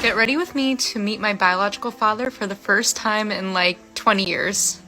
Get ready with me to meet my biological father for the first time in like 20 years.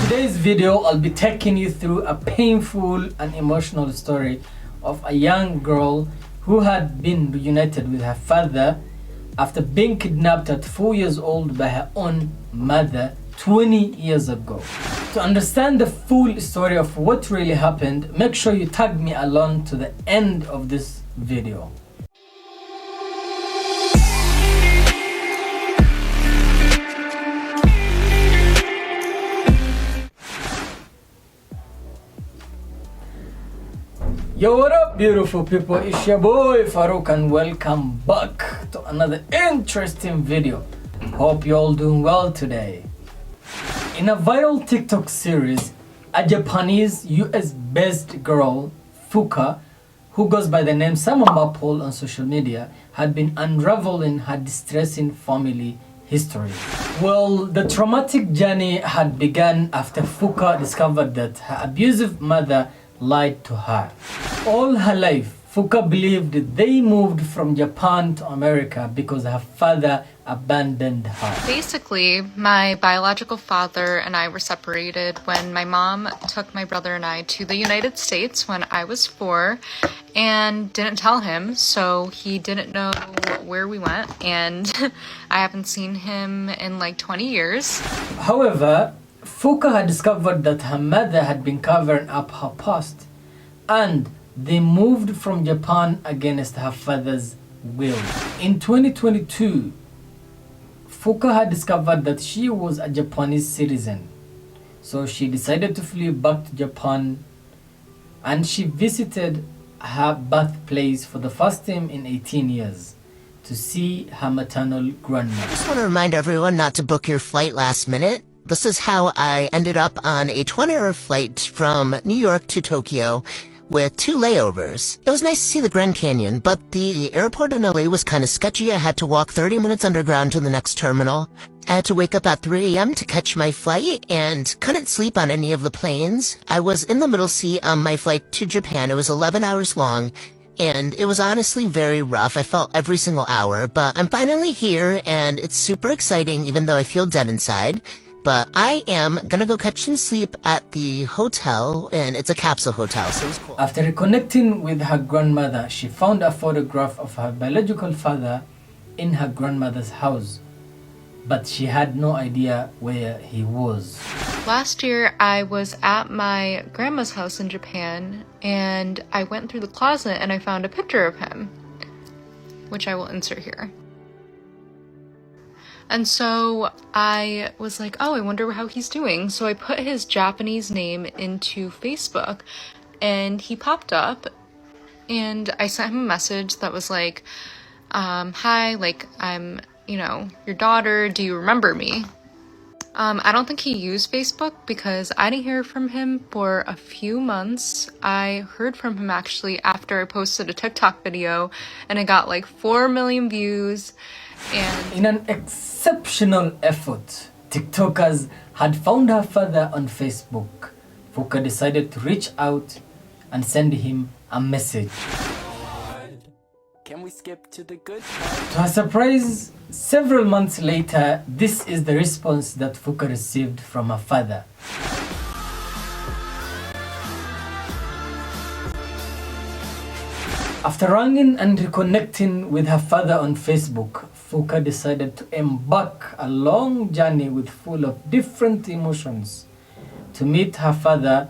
Today's video, I'll be taking you through a painful and emotional story of a young girl who had been reunited with her father after being kidnapped at 4 years old by her own mother 20 years ago. To understand the full story of what really happened, make sure you tag me along to the end of this video. Yo, what up beautiful people, it's your boy Farouk and welcome back to another interesting video. Hope you're all doing well today. In a viral TikTok series, a Japanese US-based girl, Fuka, who goes by the name Samamba Paul on social media, had been unraveling her distressing family history. Well, the traumatic journey had begun after Fuka discovered that her abusive mother lied to her. All her life, Fuka believed they moved from Japan to America because her father abandoned her. Basically, my biological father and I were separated when my mom took my brother and I to the United States when I was 4 and didn't tell him, so he didn't know where we went, and I haven't seen him in like 20 years. However, Fuka had discovered that her mother had been covering up her past, and they moved from Japan against her father's will. In 2022, Fuka had discovered that she was a Japanese citizen, so she decided to flee back to Japan, and she visited her birthplace for the first time in 18 years to see her maternal grandmother. I just want to remind everyone not to book your flight last minute. This is how I ended up on a 20-hour flight from New York to Tokyo with 2 layovers. It was nice to see the Grand Canyon, but the airport in LA was kind of sketchy. I had to walk 30 minutes underground to the next terminal. I had to wake up at 3 a.m. to catch my flight and couldn't sleep on any of the planes. I was in the middle seat on my flight to Japan. It was 11 hours long, and it was honestly very rough. I felt every single hour, but I'm finally here, and it's super exciting even though I feel dead inside. But I am gonna go catch some sleep at the hotel, and it's a capsule hotel, so it's cool. After reconnecting with her grandmother, she found a photograph of her biological father in her grandmother's house, but she had no idea where he was. Last year, I was at my grandma's house in Japan, and I went through the closet and I found a picture of him, which I will insert here. And so I was like, oh, I wonder how he's doing. So I put his Japanese name into Facebook and he popped up, and I sent him a message that was like, hi, like, I'm, your daughter. Do you remember me? I don't think he used Facebook because I didn't hear from him for a few months. I heard from him actually after I posted a TikTok video and it got like 4 million views. And in an exceptional effort, TikTokers had found her father on Facebook. Fuka decided to reach out and send him a message. Can we skip to the good part? To her surprise, several months later, this is the response that Fuka received from her father. After ringing and reconnecting with her father on Facebook, Fuka decided to embark a long journey with full of different emotions to meet her father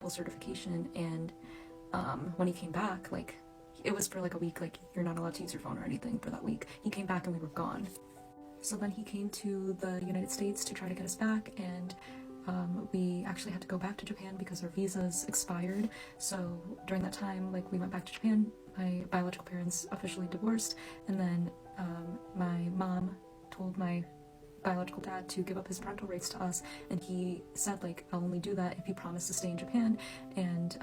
full certification, and when he came back, like, it was for like a week, like, you're not allowed to use your phone or anything for that week. He came back and we were gone. So then he came to the United States to try to get us back, and we actually had to go back to Japan because our visas expired. So during that time, like, we went back to Japan. My biological parents officially divorced, and then my mom told my biological dad to give up his parental rights to us, and he said, like, I'll only do that if you promise to stay in Japan. And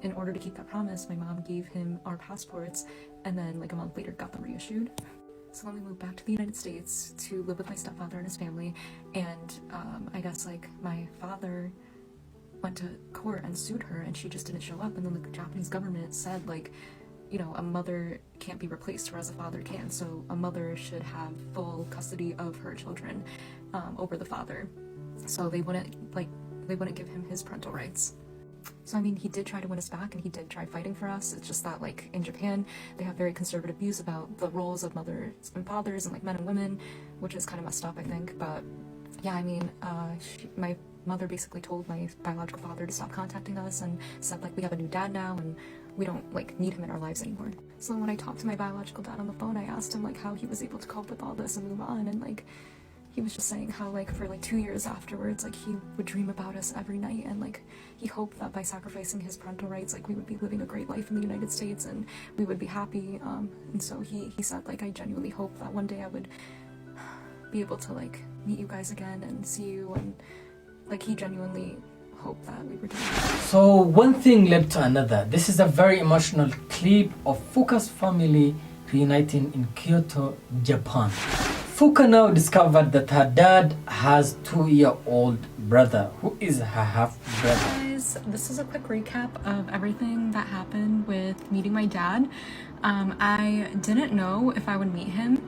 in order to keep that promise, my mom gave him our passports, and then like a month later got them reissued. So then we moved back to the United States to live with my stepfather and his family, and I guess like my father went to court and sued her, and she just didn't show up, and then the Japanese government said, like, you know, a mother can't be replaced, whereas a father can, so a mother should have full custody of her children over the father. So they wouldn't give him his parental rights. So I mean, he did try to win us back, and he did try fighting for us. It's just that, like, in Japan, they have very conservative views about the roles of mothers and fathers and like men and women, which is kind of messed up, I think. But yeah, I mean, my mother basically told my biological father to stop contacting us and said, like, we have a new dad now and we don't like need him in our lives anymore. So when I talked to my biological dad on the phone, I asked him like how he was able to cope with all this and move on, and like he was just saying how like for like 2 years afterwards, like he would dream about us every night, and like he hoped that by sacrificing his parental rights, like we would be living a great life in the United States and we would be happy. And so he said, like, I genuinely hope that one day I would be able to like meet you guys again and see you, and like he genuinely hoped that we were doing that. So one thing led to another. This is a very emotional clip of Fuka's family reuniting in Kyoto, Japan. Fuka now discovered that her dad has 2-year-old brother who is her half-brother. Guys, this is a quick recap of everything that happened with meeting my dad. I didn't know if I would meet him,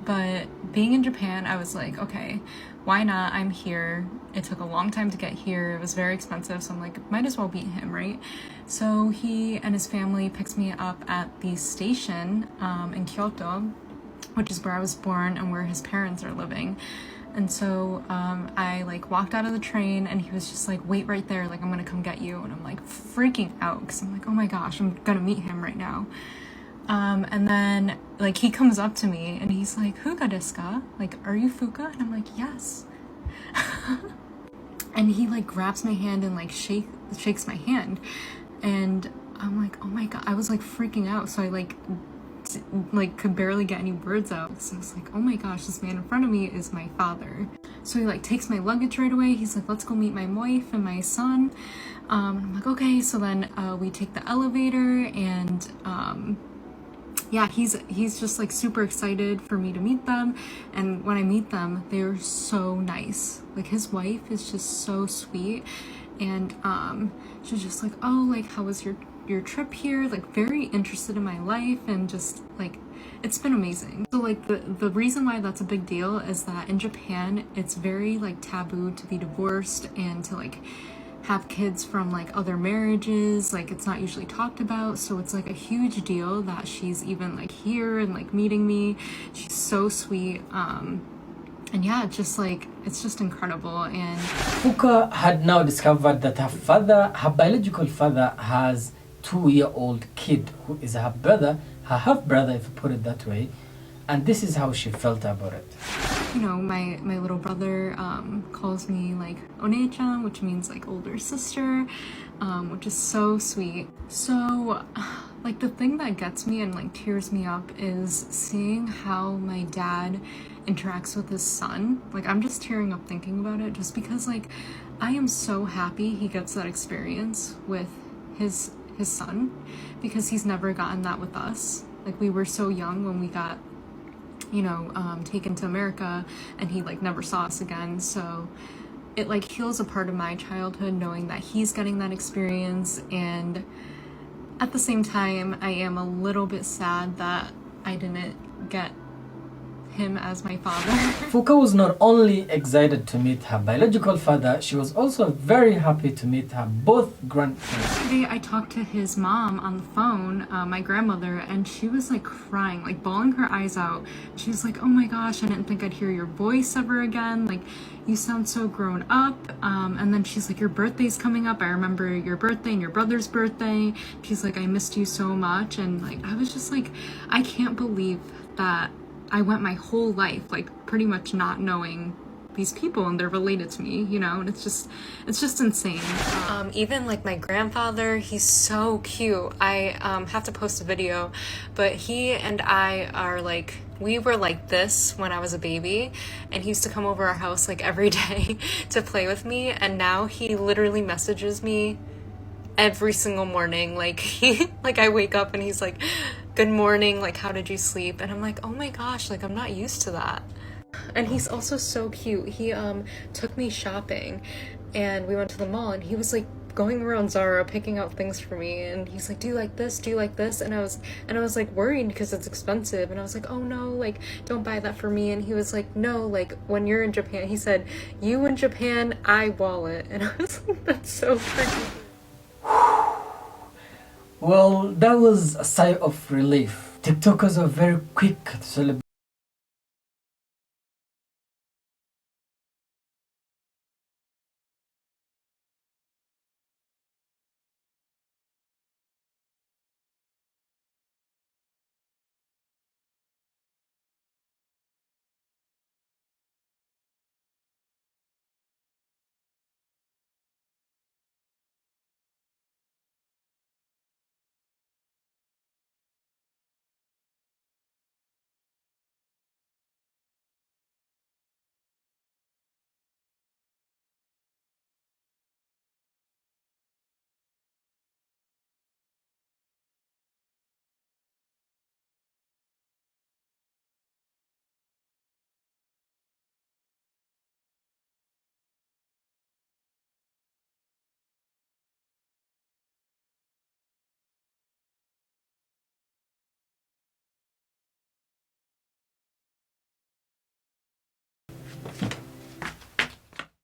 but being in Japan, I was like, okay, why not? I'm here. It took a long time to get here. It was very expensive, so I'm like, might as well meet him, right? So he and his family picked me up at the station in Kyoto, which is where I was born and where his parents are living. And so I like walked out of the train, and he was just like, wait right there, like, I'm gonna come get you. And I'm like freaking out because I'm like, oh my gosh, I'm gonna meet him right now. And then like he comes up to me and he's like, Fuka desu ka? Like, are you Fuka? And I'm like, yes. And he like grabs my hand and like shakes my hand, and I'm like, oh my god, I was like freaking out. So I like could barely get any words out. So I was like, oh my gosh, this man in front of me is my father. So he like takes my luggage right away. He's like, let's go meet my wife and my son. I'm like, okay. So then we take the elevator, and yeah, he's just like super excited for me to meet them. And when I meet them, they're so nice. Like, his wife is just so sweet, and she's just like, oh, like, how was your trip here? Like, very interested in my life, and just like, it's been amazing. So like the reason why that's a big deal is that in Japan, it's very like taboo to be divorced and to like have kids from like other marriages. Like, it's not usually talked about, so it's like a huge deal that she's even like here and like meeting me. She's so sweet. And yeah, just like, it's just incredible. And Fuka had now discovered that her biological father, has 2-year-old kid who is her brother, her half-brother, if you put it that way. And this is how she felt about it. you know, my little brother calls me like One-chan, which means like older sister, which is so sweet. So like the thing that gets me and like tears me up is seeing how my dad interacts with his son. Like, I'm just tearing up thinking about it, just because like I am so happy he gets that experience with his son, because he's never gotten that with us. Like, we were so young when we got, you know, taken to America, and he like never saw us again. So it like heals a part of my childhood knowing that he's getting that experience. And at the same time, I am a little bit sad that I didn't get him as my father. Fuka was not only excited to meet her biological father, she was also very happy to meet her both grandparents. Today I talked to his mom on the phone, my grandmother, and she was like crying, like bawling her eyes out. She was like, oh my gosh, I didn't think I'd hear your voice ever again. Like, you sound so grown up. And then she's like, your birthday's coming up. I remember your birthday and your brother's birthday. She's like, I missed you so much. And like, I was just like, I can't believe that I went my whole life like pretty much not knowing these people and they're related to me, you know, and it's just insane. Even like my grandfather, he's so cute. I have to post a video, but he and I are like, we were like this when I was a baby, and he used to come over our house like every day to play with me, and now he literally messages me every single morning. Like like I wake up and he's like, good morning, like how did you sleep? And I'm like, oh my gosh, like I'm not used to that. And he's also so cute. He took me shopping and we went to the mall and he was like going around Zara picking out things for me, and he's like, do you like this, do you like this? And I was like worried because it's expensive, and I was like, oh no, like don't buy that for me. And he was like, no, like when you're in Japan, he said, you in Japan, I wallet. And I was like, that's so freaking. Well, that was a sigh of relief. TikTokers are very quick to celebrate.